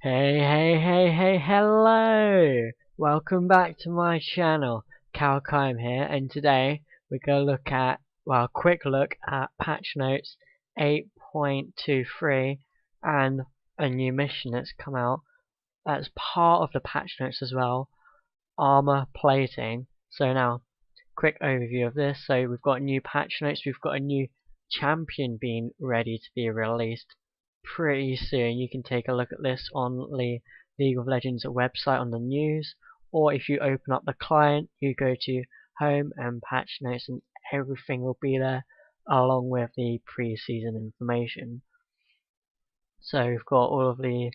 Hey, hello! Welcome back to my channel, Calcaium here, and today we're going to look at, a quick look at patch notes 8.23 and a new mission that's come out that's part of the patch notes as well, armor plating. So now, quick overview of this. So we've got new patch notes, we've got a new champion being ready to be released pretty soon. You can take a look at this on the League of Legends website on the news, or if you open up the client, you go to home and patch notes and everything will be there along with the pre-season information. So we've got all of the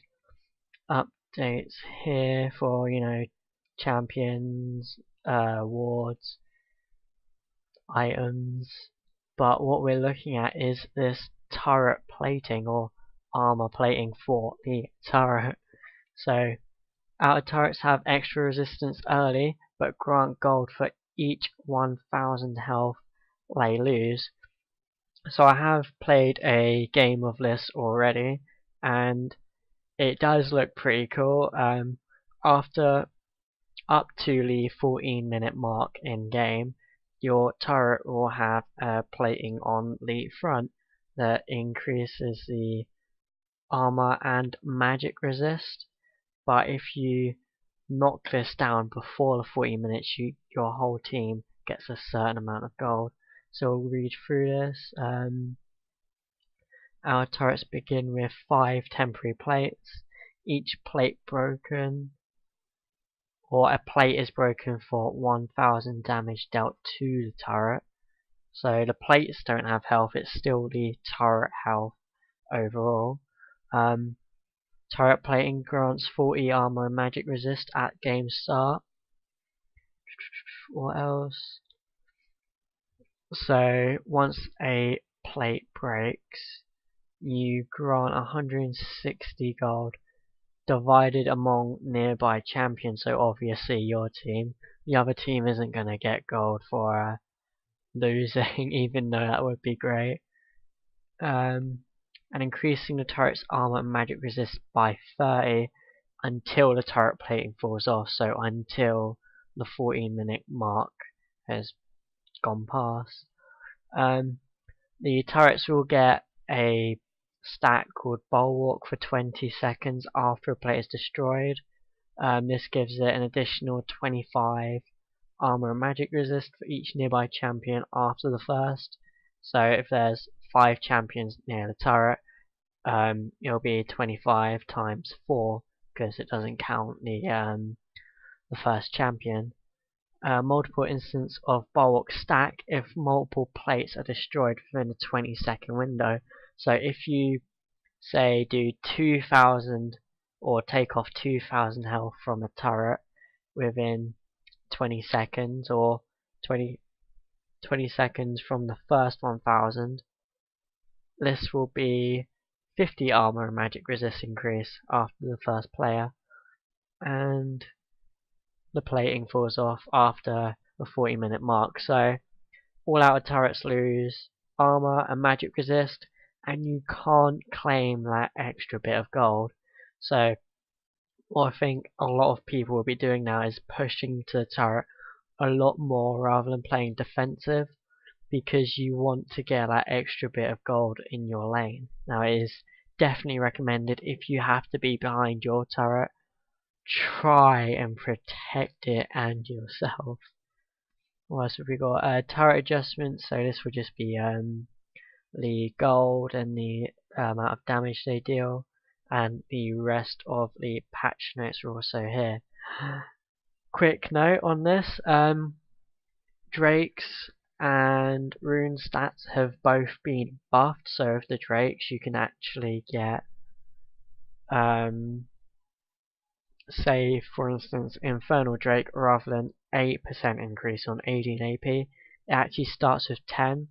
updates here for, champions, awards, items, but what we're looking at is this turret plating or armor plating for the turret. So outer turrets have extra resistance early, but grant gold for each 1000 health they lose. So I have played a game of this already, and it does look pretty cool. After up to the 14-minute mark in game, your turret will have a plating on the front that increases the armor and magic resist. But if you knock this down before the 40 minutes, your whole team gets a certain amount of gold. So we'll read through this. Our turrets begin with 5 temporary plates, each plate broken, or a plate is broken for 1000 damage dealt to the turret. So the plates don't have health, it's still the turret health overall. Turret plating grants 40 armor and magic resist at game start. What else? So once a plate breaks, you grant 160 gold divided among nearby champions. So obviously your team. The other team isn't going to get gold for losing, even though that would be great. And increasing the turret's armor and magic resist by 30 until the turret plating falls off, so until the 14-minute mark has gone past. The turrets will get a stat called Bulwark for 20 seconds after a plate is destroyed. This gives it an additional 25 armor and magic resist for each nearby champion after the first. So if there's 5 champions near the turret, it'll be 25 times 4 because it doesn't count the first champion. Multiple instances of Bulwark stack if multiple plates are destroyed within a 20-second window. So if you say do 2000 or take off 2000 health from a turret within 20 seconds, or 20 seconds from the first 1000, this will be 50 armor and magic resist increase after the first player, and the plating falls off after the 40-minute mark. So all outer turrets lose armor and magic resist, and you can't claim that extra bit of gold. So what I think a lot of people will be doing now is pushing to the turret a lot more rather than playing defensive, because you want to get that extra bit of gold in your lane. Now it is definitely recommended, if you have to be behind your turret, try and protect it and yourself. What else have we got? Turret adjustments, so this will just be the gold and the amount of damage they deal, and the rest of the patch notes are also here. Quick note on this, Drakes and rune stats have both been buffed, so of the Drakes you can actually get say for instance Infernal Drake, rather than 8% increase on 18 AP, it actually starts with 10,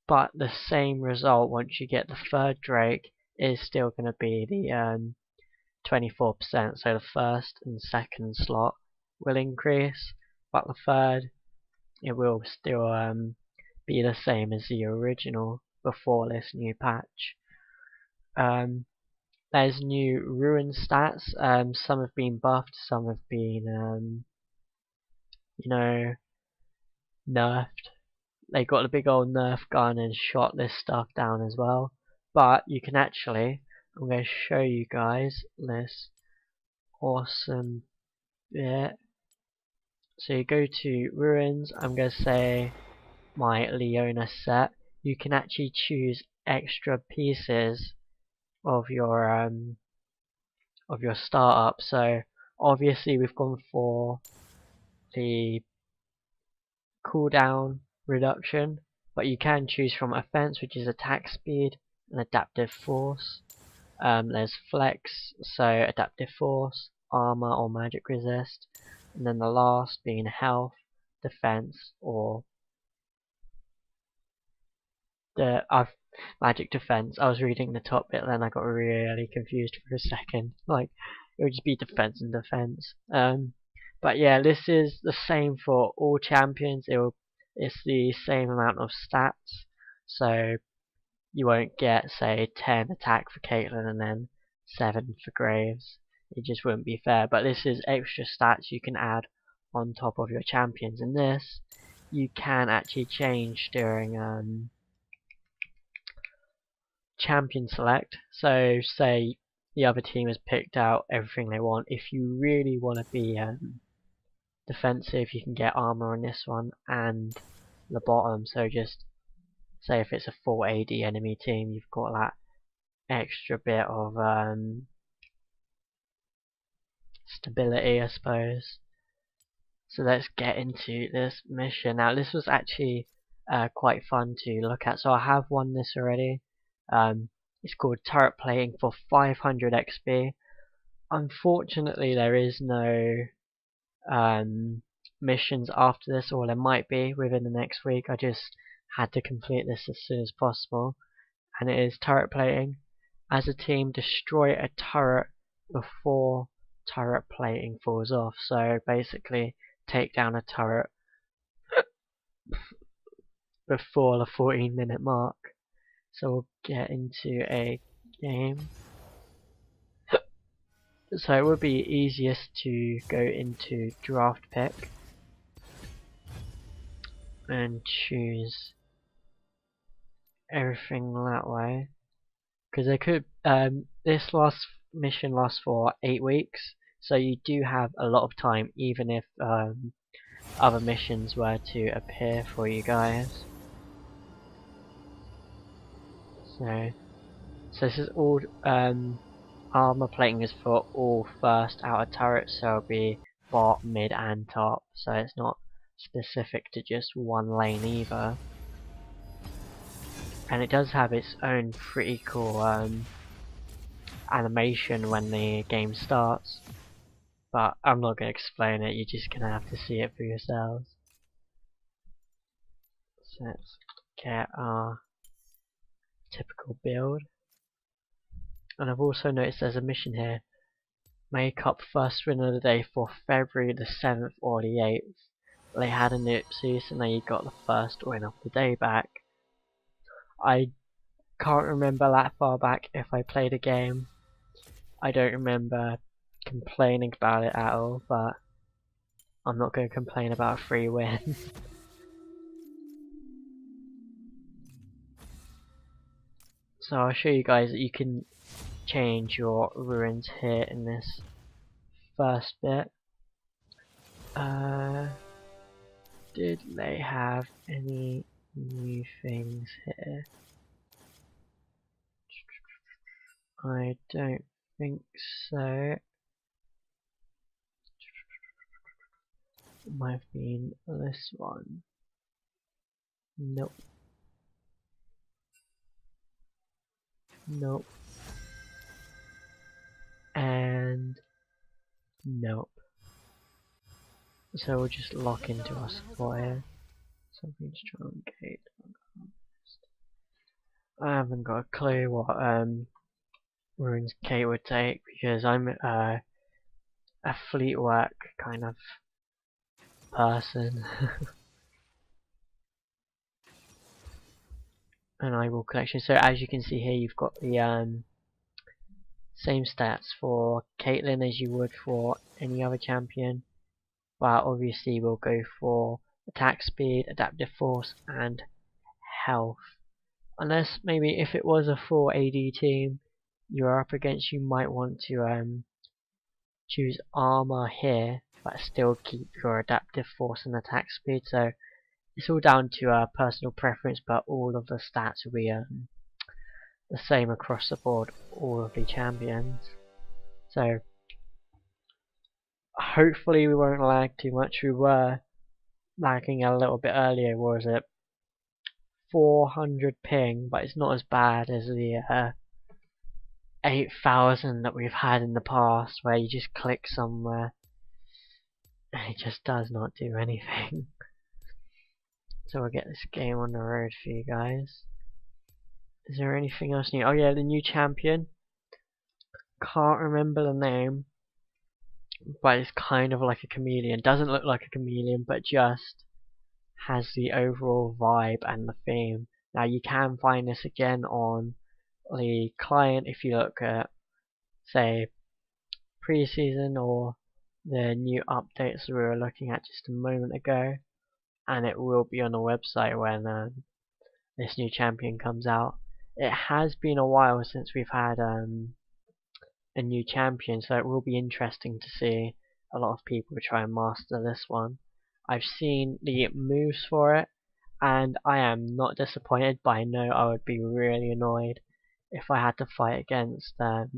but the same result once you get the third Drake is still going to be the 24%, so the first and second slot will increase, but the third, it will still be the same as the original before this new patch. there's new ruin stats. Some have been buffed, some have been you know, nerfed. They got a big old nerf gun and shot this stuff down as well. But you can actually, I'm going to show you guys this awesome bit. So you go to ruins, I'm going to say my Leona set. You can actually choose extra pieces of your startup. So obviously we've gone for the cooldown reduction, but you can choose from offense, which is attack speed, and adaptive force. There's flex, so adaptive force, armor or magic resist, and then the last being health, defense, or magic defense. I was reading the top bit, then I got really confused for a second. Like it would just be defense and defense. But yeah, this is the same for all champions. It's the same amount of stats. So you won't get, say, 10 attack for Caitlyn and then 7 for Graves. It just wouldn't be fair. But this is extra stats you can add on top of your champions. And this you can actually change during champion select. So say the other team has picked out everything they want. If you really want to be defensive, you can get armor on this one and the bottom. So just say if it's a full AD enemy team, you've got that extra bit of stability, I suppose. So let's get into this mission. Now this was actually quite fun to look at. So I have won this already. It's called Turret Plating for 500 XP. Unfortunately there is no missions after this, or there might be within the next week. I just had to complete this as soon as possible. And it is turret plating. As a team, destroy a turret before turret plating falls off. So basically take down a turret before the 14-minute mark. So we'll get into a game. So it would be easiest to go into draft pick and choose everything that way, because they could this last mission lasts for 8 weeks, so you do have a lot of time even if other missions were to appear for you guys. So this is all armor plating is for all first outer turrets, so it'll be bot, mid and top, so it's not specific to just one lane either. And it does have its own pretty cool animation when the game starts, but I'm not going to explain it, you're just going to have to see it for yourselves. So let's get our typical build. And I've also noticed there's a mission here. Make up first win of the day for February the 7th or the 8th. They had an oopsies and then you got the first win of the day back. I can't remember that far back if I played a game. I don't remember complaining about it at all, but I'm not going to complain about a free win. So I'll show you guys that you can change your ruins here in this first bit. Did they have any new things here? I don't think so. It might have been this one. Nope. Nope. And nope. So we'll just lock into our support here. Something strong gate. I haven't got a clue what Runes Kate would take, because I'm a fleet work kind of person. An eyeball collection. So as you can see here, you've got the Same stats for Caitlyn as you would for any other champion, but obviously we'll go for attack speed, adaptive force, and health. Unless maybe if it was a full AD team you're up against, you might want to choose armor here, but still keep your adaptive force and attack speed. So it's all down to personal preference, but all of the stats will be the same across the board, all of the champions. So hopefully we won't lag too much. We were lagging a little bit earlier, was it 400 ping, but it's not as bad as the 8,000 that we've had in the past, where you just click somewhere and it just does not do anything. So we'll get this game on the road for you guys. Is there anything else new? Oh yeah, the new champion. Can't remember the name, but it's kind of like a chameleon. Doesn't look like a chameleon, but just has the overall vibe and the theme. Now you can find this again on the client if you look at, say, pre-season or the new updates we were looking at just a moment ago, and it will be on the website when this new champion comes out. It has been a while since we've had a new champion, so it will be interesting to see a lot of people try and master this one. I've seen the moves for it, and I am not disappointed, but I know I would be really annoyed if I had to fight against that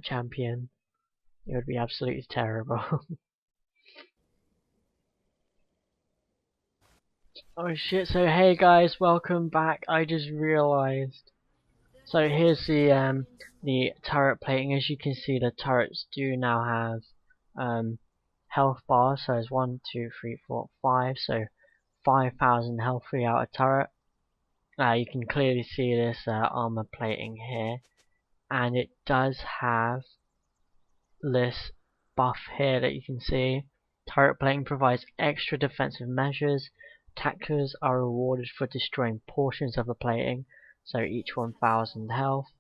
champion. It would be absolutely terrible. Oh shit, so hey guys, welcome back. I just realised. So here's the turret plating. As you can see, the turrets do now have health bars. So there's 1, 2, 3, 4, 5. So 5,000 health throughout a turret. You can clearly see this armor plating here, and it does have this buff here that you can see. Turret plating provides extra defensive measures. Attackers are rewarded for destroying portions of the plating, so each 1,000 health.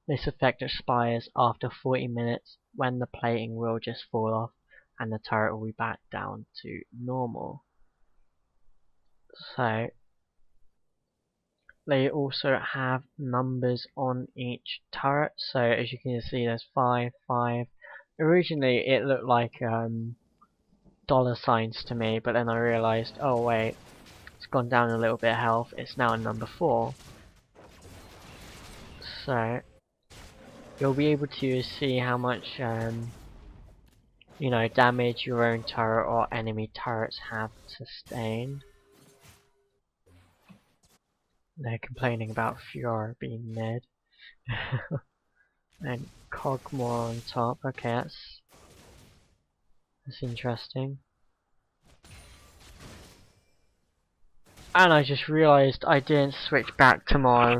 This effect expires after 40 minutes, when the plating will just fall off and the turret will be back down to normal. So they also have numbers on each turret, so as you can see there's 5, 5. Originally it looked like dollar signs to me, but then I realised, oh wait, it's gone down a little bit of health, it's now a number 4. So you'll be able to see how much damage your own turret or enemy turrets have sustained. They're complaining about Fiora being mid. And kog'maw on top. Okay, that's interesting. And I just realised I didn't switch back to my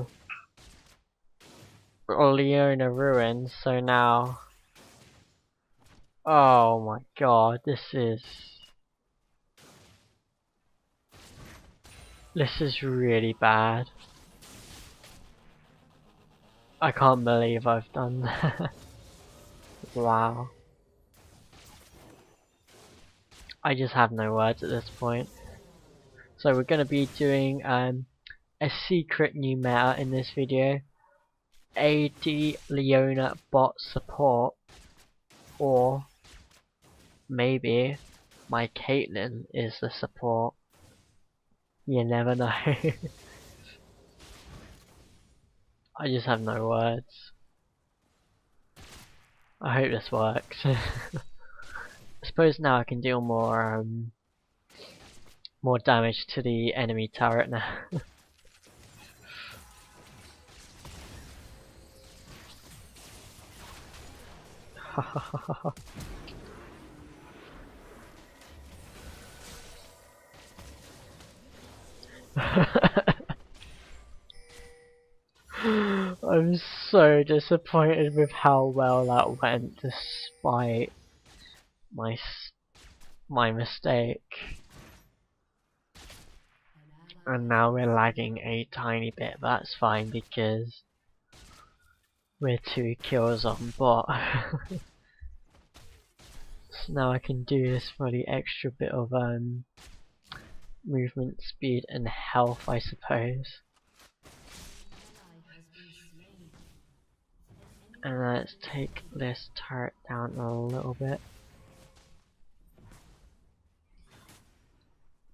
Leona ruins, so now, oh my god, this is really bad. I can't believe I've done that. Wow. I just have no words at this point. So we're going to be doing a secret new meta in this video. AD Leona bot support, or maybe my Caitlyn is the support. You never know. I just have no words. I hope this works. I suppose now I can deal more damage to the enemy turret now. I'm so disappointed with how well that went, despite my mistake. And now we're lagging a tiny bit, but that's fine because We're 2 kills on bot. So now I can do this for the extra bit of movement speed and health, I suppose. And let's take this turret down a little bit.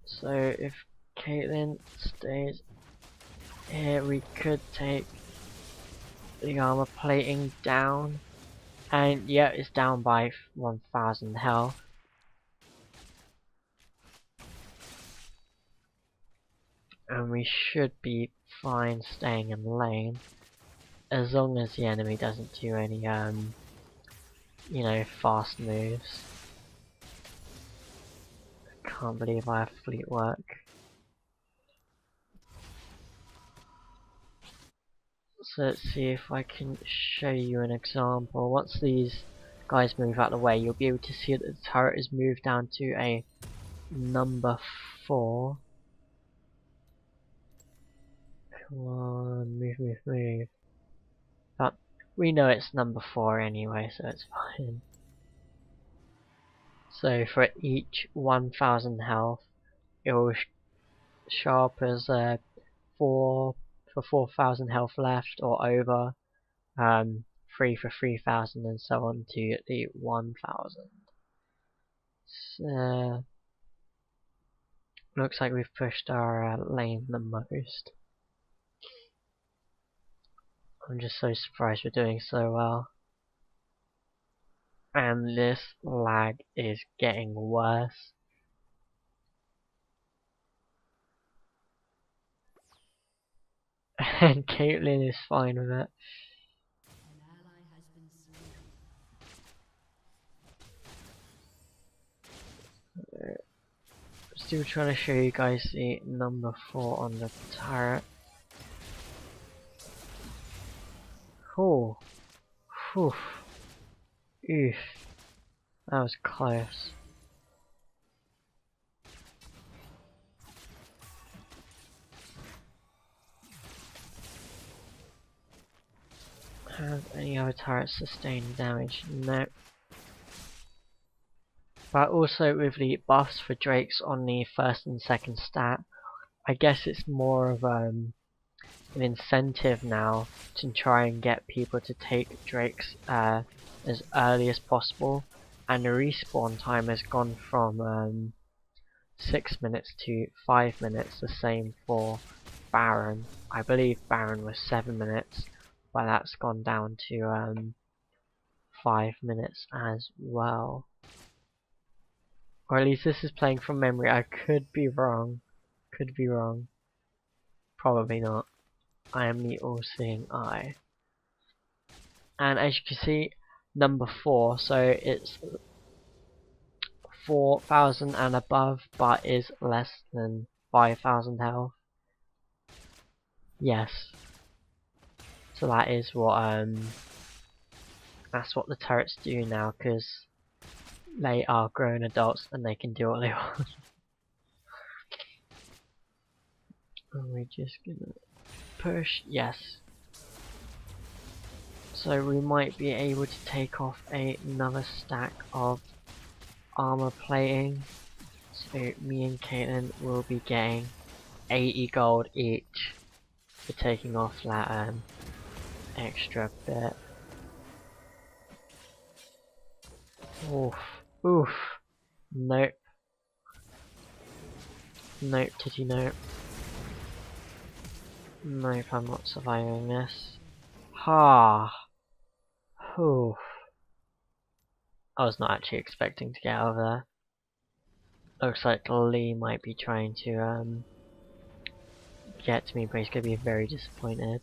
So if Caitlyn stays here, we could take the armor plating down. And yeah, it's down by 1000 health. And we should be fine staying in lane. As long as the enemy doesn't do any, you know, fast moves. Can't believe I have fleet work. So let's see if I can show you an example. Once these guys move out of the way, you'll be able to see that the turret is moved down to a number 4. Come on, move, move, move. But we know it's number 4 anyway, so it's fine. So for each 1000 health, it will show up as 4 for 4000 health left or over, 3 for 3000, and so on to the 1000. So, looks like we've pushed our lane the most. I'm just so surprised we're doing so well. And this lag is getting worse. And Caitlyn is fine with it. Still trying to show you guys the number 4 on the turret. Oh, whew, oof, that was close. Have any other turrets sustained damage? No. But also with the buffs for Drakes on the first and second stat, I guess it's more of an incentive now to try and get people to take Drakes as early as possible, and the respawn time has gone from 6 minutes to 5 minutes, the same for Baron. I believe Baron was 7 minutes, but that's gone down to 5 minutes as well. Or at least this is playing from memory. I could be wrong. Could be wrong. Probably not. I am the all-seeing eye. And as you can see, number 4, so it's 4000 and above, but is less than 5000 health. Yes. So that is what that's what the turrets do now, because they are grown adults and they can do what they want. And we're just gonna push, yes. So we might be able to take off another stack of armor plating. So me and Caitlyn will be getting 80 gold each for taking off that extra bit. Oof, oof. Nope. Nope, titty nope. Nope, I'm not surviving this. Ha! Oof. I was not actually expecting to get out of there. Looks like Lee might be trying to get to me, but he's gonna be very disappointed.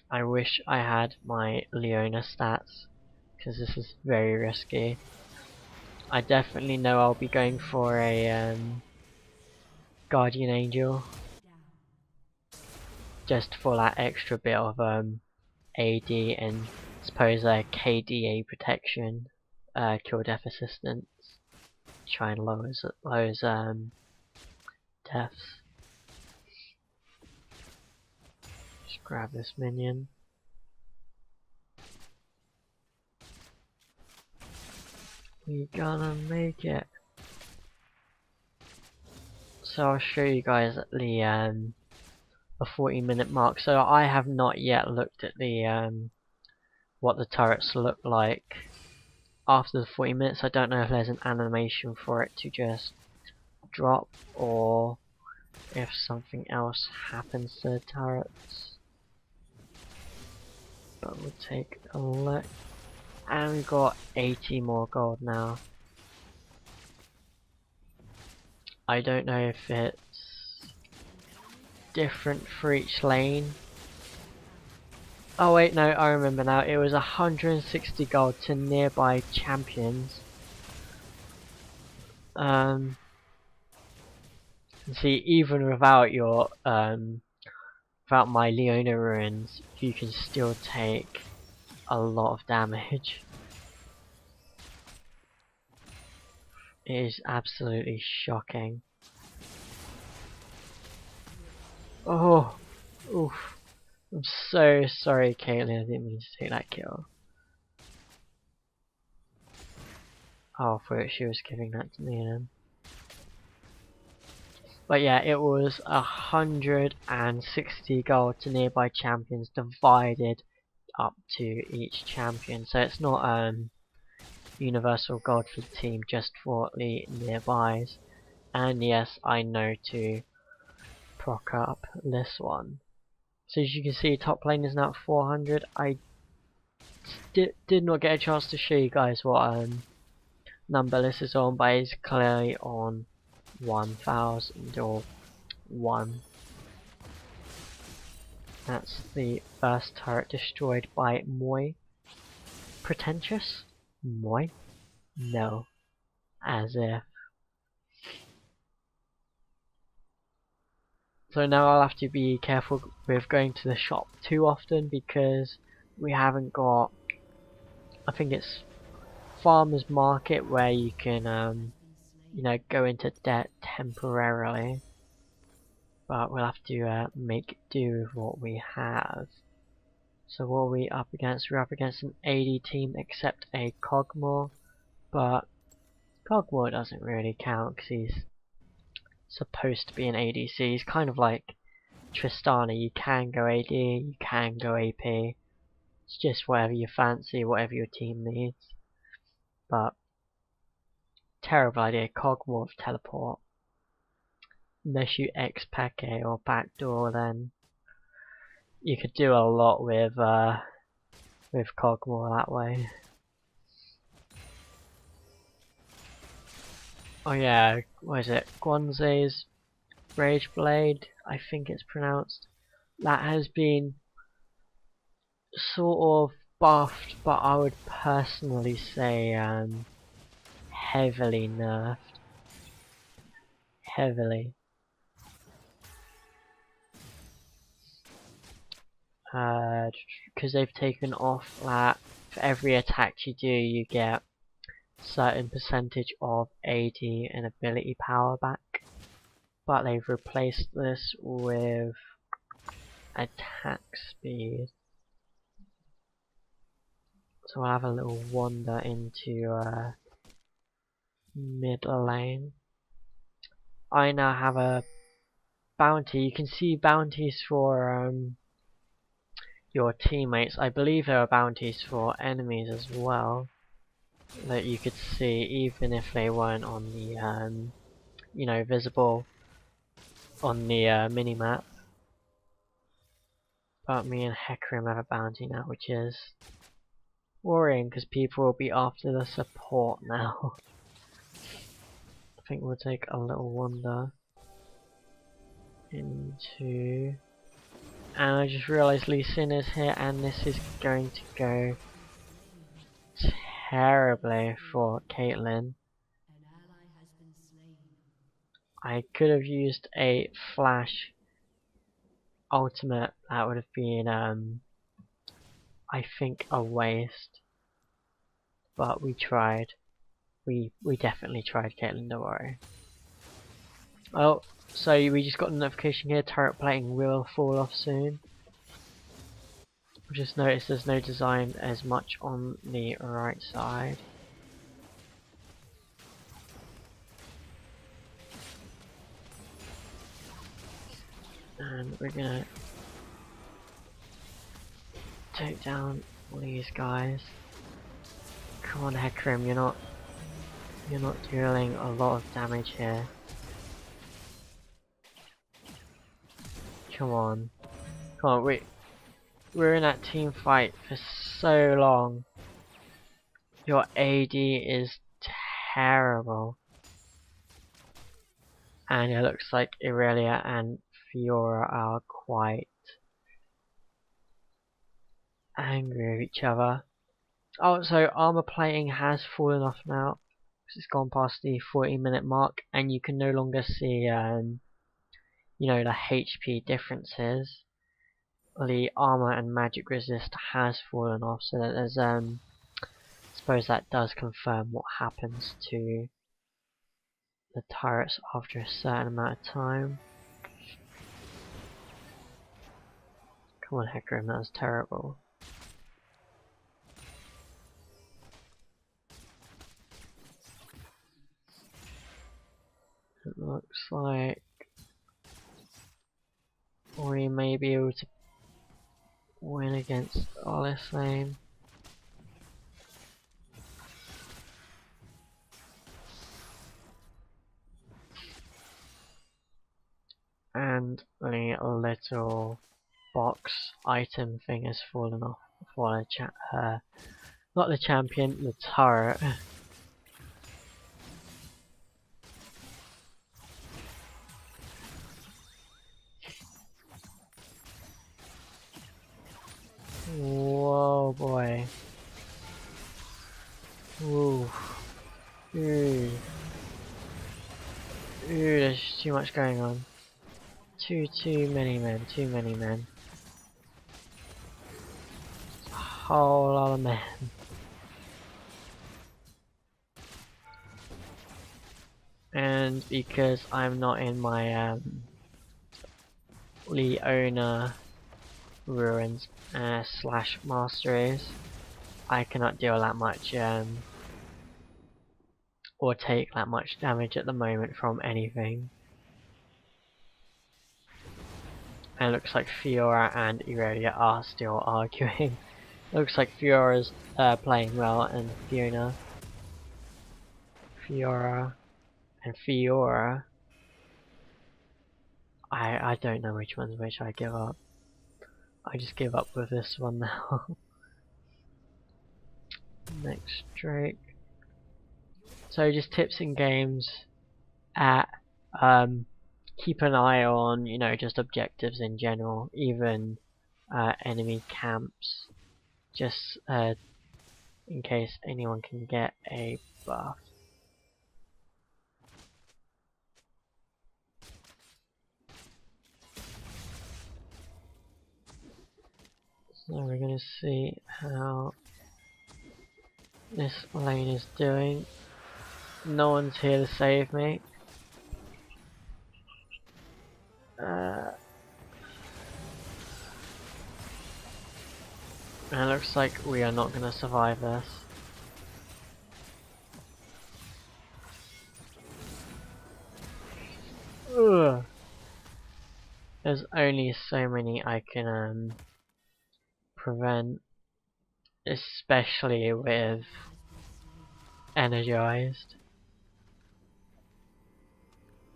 I wish I had my Leona stats, because this is very risky. I definitely know I'll be going for a Guardian Angel, just for that extra bit of AD and suppose KDA protection, kill death assistance, try and lower those deaths. Let's grab this minion. We gonna make it. So I'll show you guys at the 40-minute mark. So I have not yet looked at the what the turrets look like after the 40 minutes. I don't know if there's an animation for it to just drop or if something else happens to the turrets. But we'll take a look. And we've got 80 more gold now. I don't know if it's different for each lane. Oh wait, no, I remember now. It was 160 gold to nearby champions. See, even without your without my Leona ruins, you can still take a lot of damage. It is absolutely shocking. Oh, oof. I'm so sorry, Caitlyn. I didn't mean to take that kill. Oh, I thought she was giving that to me then. But yeah, it was 160 gold to nearby champions divided up to each champion. So it's not universal gold for the team, just for the nearbys. And yes, I know to proc up this one. So as you can see, top lane is now at 400. I did not get a chance to show you guys what number this is on, but it's clearly on 1000 or 1. That's the first turret destroyed by Moi. Pretentious? Moi? No. As if. So now I'll have to be careful with going to the shop too often because we haven't got, I think it's Farmer's Market where you can you know, go into debt temporarily. But we'll have to make do with what we have. So what are we up against? We're up against an AD team except a kog'maw. But kog'maw doesn't really count because he's supposed to be an ADC. He's kind of like Tristana. You can go AD, you can go AP. It's just whatever you fancy, whatever your team needs. But terrible idea, kog'maw with teleport. Unless you X-Peke or backdoor, then you could do a lot with kog'maw that way. Oh yeah, what is it? Kwanzas Rageblade, I think it's pronounced. That has been sort of buffed, but I would personally say heavily nerfed. Heavily. Because they've taken off that for every attack you do, you get certain percentage of AD and ability power back. But they've replaced this with attack speed. So I'll have a little wander into mid lane. I now have a bounty. You can see bounties for your teammates. I believe there are bounties for enemies as well that you could see even if they weren't on the you know, visible on the minimap. But me and Hecarim have a bounty now, which is worrying because people will be after the support now. I think we'll take a little wander into, and I just realised Lee Sin is here, and this is going to go terribly for Caitlyn. I could have used a flash ultimate. That would have been I think a waste, but we tried. We definitely tried, Caitlyn, don't worry. Oh, so we just got a notification here, turret plating will fall off soon. Just notice there's no design as much on the right side. And we're gonna take down all these guys. Come on, Hecarim, you're not dealing a lot of damage here. Come on. Come on, we're in that team fight for so long. Your AD is terrible. And it looks like Irelia and Fiora are quite angry with each other. Oh, so armor plating has fallen off now, because it's gone past the 40-minute mark, and you can no longer see, you know, the HP differences. The armor and magic resist has fallen off, so that there's, I suppose that does confirm what happens to the turrets after a certain amount of time. Come on, Hecarim, that was terrible. It looks like we may be able to win against this lane. And the little box item thing has fallen off before not the champion, the turret. Whoa, boy. Ooh. Ooh. Ooh, there's too much going on. Too many men, too many men. A whole lot of men. And because I'm not in my Leona ruins slash masteries, I cannot deal that much or take that much damage at the moment from anything. And it looks like Fiora and Irelia are still arguing. Looks like Fiora's playing well, and Fiora and Fiora. I don't know which one's which. I give up. I just give up with this one now. Next Drake. So just tips in games at keep an eye on, you know, just objectives in general, even enemy camps, just in case anyone can get a buff. So we're gonna see how this lane is doing. No one's here to save me. And it looks like we are not gonna survive this. Ugh. There's only so many I can prevent, especially with energized.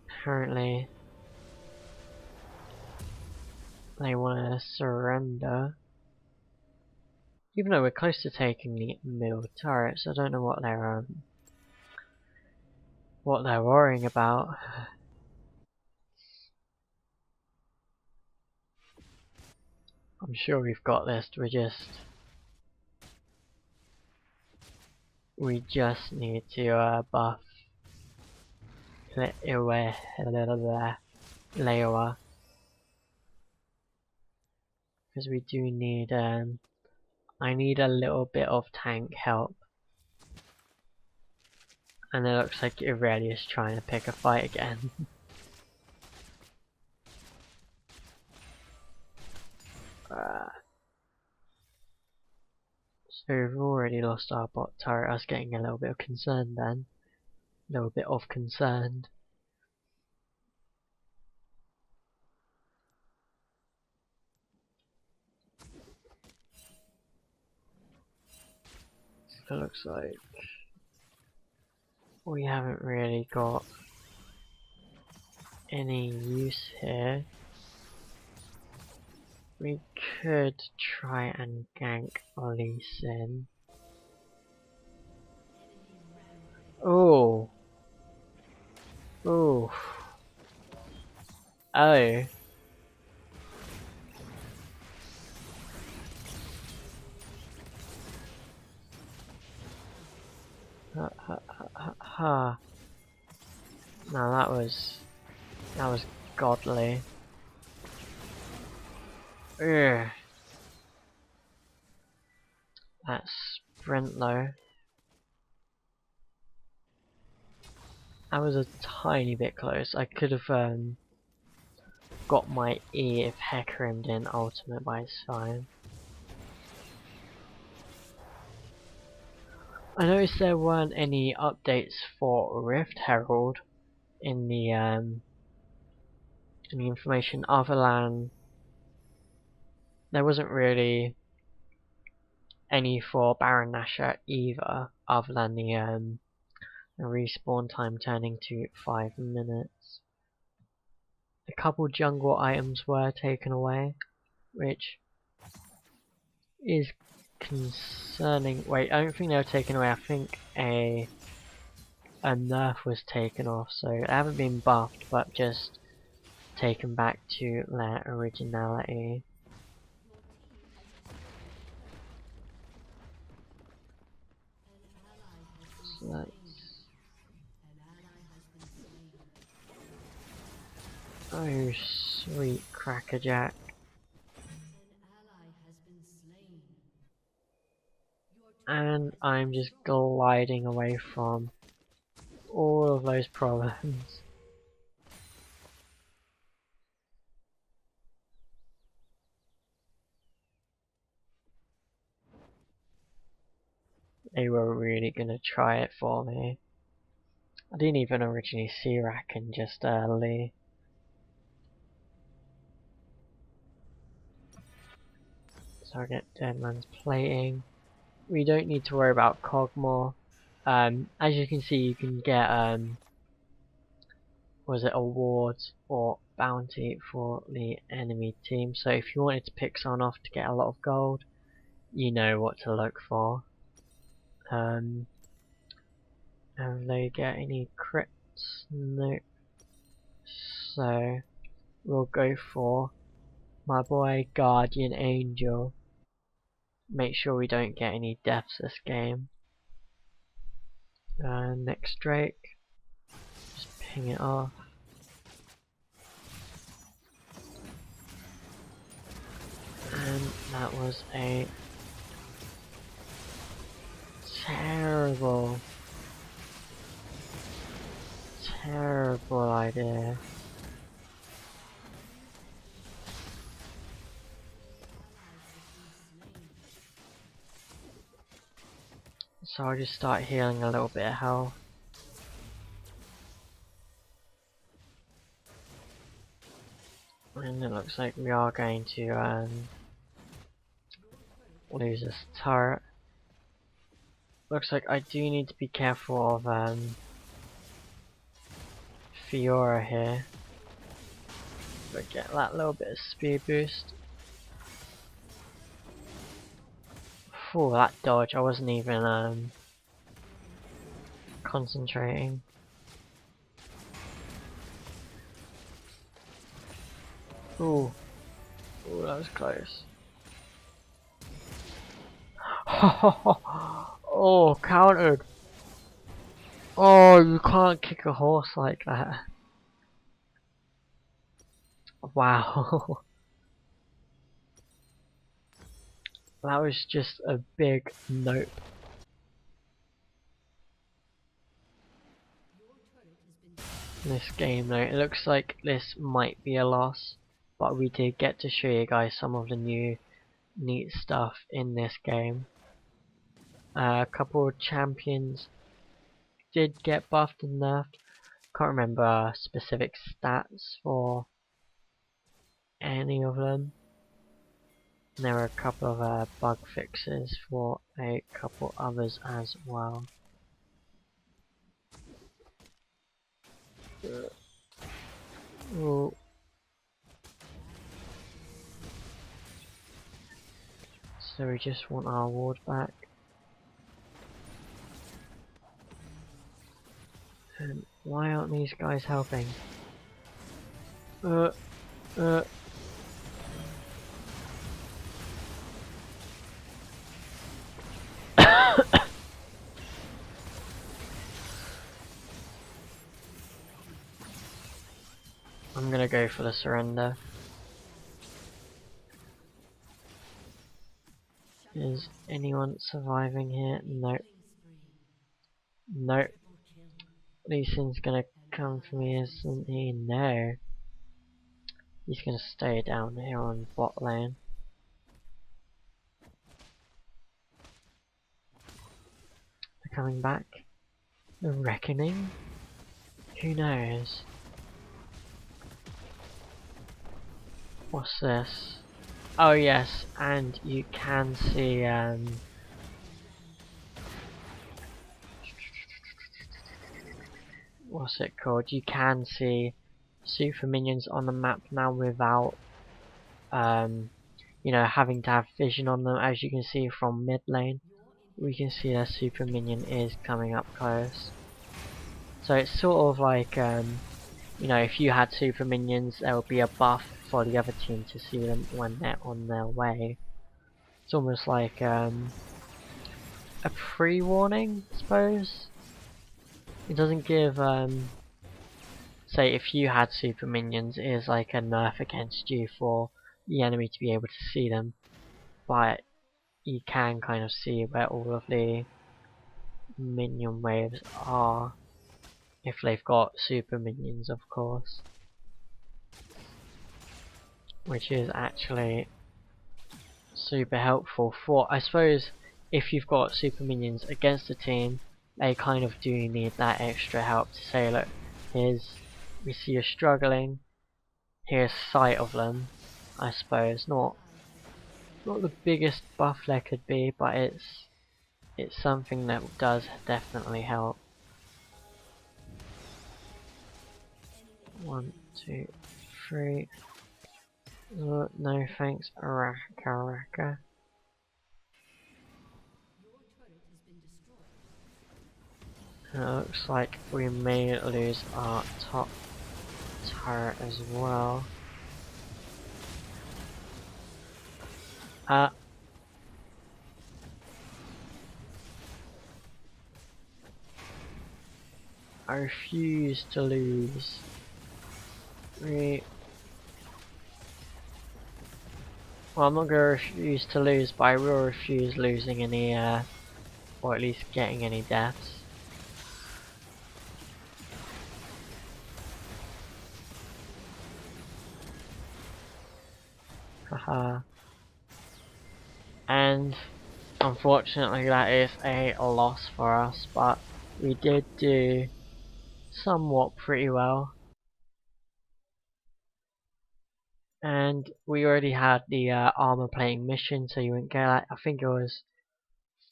Apparently they want to surrender. Even though we're close to taking the middle turrets, I don't know what they're worrying about. I'm sure we've got this. We just need to buff Leoa, because we do need I need a little bit of tank help. And it looks like Irelia's trying to pick a fight again. So we've already lost our bot turret. I was getting a little bit of concerned then. A little bit of concerned. It looks like we haven't really got any use here. We could try and gank Lee Sin. Oh. Oh. Oh. Ha. No, that was godly. Ugh. That sprint though. That was a tiny bit close. I could have got my E if Hecarim didn't ultimate, but it's fine. I noticed there weren't any updates for Rift Herald in the information, other than there wasn't really any for Baron Nashor either, other than the respawn time turning to 5 minutes. A couple jungle items were taken away, which is concerning. Wait, I don't think they were taken away. I think a nerf was taken off, so they haven't been buffed, but just taken back to their originality. So that's... Oh, sweet crackerjack. And I'm just gliding away from all of those problems. They were really gonna try it for me. I didn't even originally see Rakan just early. So I get Deadman's Plating. We don't need to worry about kog'maw. As you can see, you can get was it awards or bounty for the enemy team. So if you wanted to pick someone off to get a lot of gold, you know what to look for. And they get any crits? No. So we'll go for my boy Guardian Angel. Make sure we don't get any deaths this game. Next Drake. Just ping it off. And that was a terrible idea. So I'll just start healing a little bit of health. And it looks like we are going to lose this turret. Looks like I do need to be careful of Fiora here. But get that little bit of speed boost. Oh, that dodge, I wasn't even concentrating. Ooh. Ooh, that was close. Oh, countered. Oh, you can't kick a horse like that. Wow. That was just a big nope. This game though, it looks like this might be a loss, but we did get to show you guys some of the new neat stuff in this game. A couple of champions did get buffed and nerfed. Can't remember specific stats for any of them. And there were a couple of bug fixes for a couple others as well. Ooh. So we just want our ward back. And why aren't these guys helping? I'm gonna go for the surrender. Is anyone surviving here? Nope. Nope. Lee Sin's gonna come for me, isn't he? No. He's gonna stay down here on bot lane. They're coming back. The Reckoning? Who knows? What's this? Oh yes, and you can see what's it called? You can see super minions on the map now without you know, having to have vision on them. As you can see from mid lane, we can see their super minion is coming up close. So it's sort of like you know, if you had super minions, there would be a buff for the other team to see them when they're on their way. It's almost like a pre-warning, I suppose. It doesn't give, say if you had super minions, it is like a nerf against you for the enemy to be able to see them. But you can kind of see where all of the minion waves are. If they've got super minions, of course. Which is actually super helpful for, I suppose, if you've got super minions against the team, they kind of do need that extra help to say, look, we see you're struggling, here's sight of them. I suppose not the biggest buff there could be, but it's something that does definitely help. 1, 2, 3. No thanks, Raka. It looks like we may lose our top turret as well. I refuse to lose. Well, I'm not gonna refuse to lose, but I will refuse losing any, or at least getting any deaths. Haha. And unfortunately that is a loss for us, but we did do somewhat pretty well. And we already had the armor plating mission, so you wouldn't get that. I think it was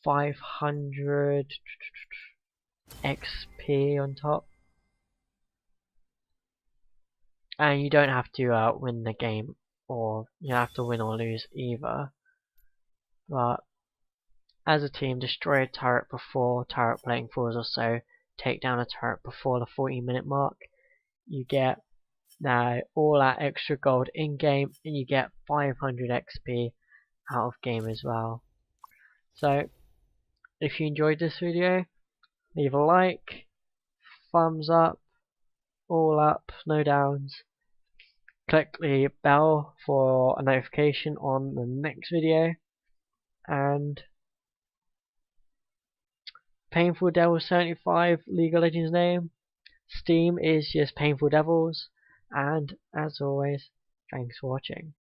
500 XP on top. And you don't have to win the game, or you have to win or lose either. But as a team, destroy a turret before turret plating falls, or so take down a turret before the 40-minute mark. You get all that extra gold in game, and you get 500 XP out of game as well. So if you enjoyed this video, leave a like, thumbs up, all up, no downs. Click the bell for a notification on the next video, and PainfulDevils 75 League of Legends name. Steam is just PainfulDevils, and as always, thanks for watching.